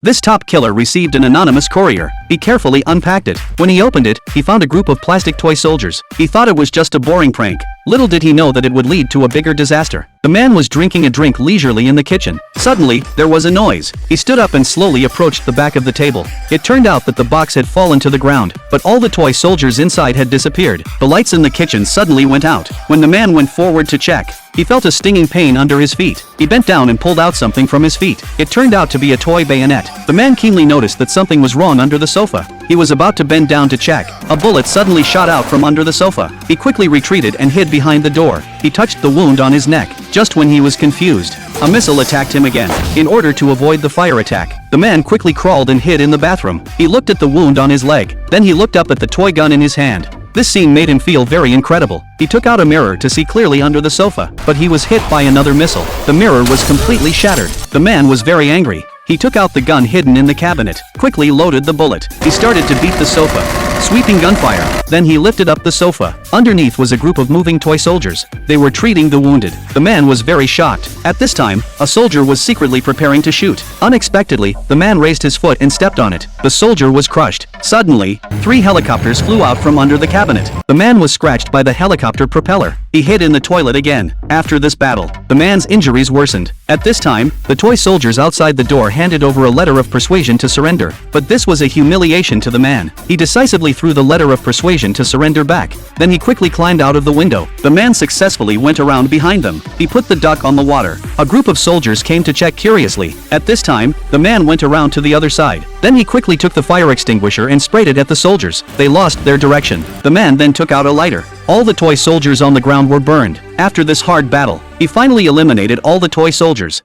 This top killer received an anonymous courier. He carefully unpacked it. When he opened it, he found a group of plastic toy soldiers. He thought it was just a boring prank. Little did he know that it would lead to a bigger disaster. The man was drinking a drink leisurely in the kitchen. Suddenly, there was a noise. He stood up and slowly approached the back of the table. It turned out that the box had fallen to the ground, but all the toy soldiers inside had disappeared. The lights in the kitchen suddenly went out. When the man went forward to check, he felt a stinging pain under his feet. He bent down and pulled out something from his feet. It turned out to be a toy bayonet. The man keenly noticed that something was wrong under the sofa. He was about to bend down to check. A bullet suddenly shot out from under the sofa. He quickly retreated and hid behind the door. He touched the wound on his neck. Just when he was confused, a missile attacked him again. In order to avoid the fire attack, the man quickly crawled and hid in the bathroom. He looked at the wound on his leg. Then he looked up at the toy gun in his hand. This scene made him feel very incredible. He took out a mirror to see clearly under the sofa, but he was hit by another missile. The mirror was completely shattered. The man was very angry. He took out the gun hidden in the cabinet, quickly loaded the bullet. He started to beat the sofa, sweeping gunfire. Then he lifted up the sofa. Underneath was a group of moving toy soldiers. They were treating the wounded. The man was very shocked. At this time, a soldier was secretly preparing to shoot. Unexpectedly, the man raised his foot and stepped on it. The soldier was crushed. Suddenly, 3 helicopters flew out from under the cabinet. The man was scratched by the helicopter propeller. He hid in the toilet again. After this battle, the man's injuries worsened. At this time, the toy soldiers outside the door handed over a letter of persuasion to surrender. But this was a humiliation to the man. He decisively threw the letter of persuasion to surrender back. Then he quickly climbed out of the window. The man successfully went around behind them. He put the duck on the water. A group of soldiers came to check curiously. At this time, the man went around to the other side. Then he quickly took the fire extinguisher and sprayed it at the soldiers. They lost their direction. The man then took out a lighter. All the toy soldiers on the ground were burned. After this hard battle, he finally eliminated all the toy soldiers.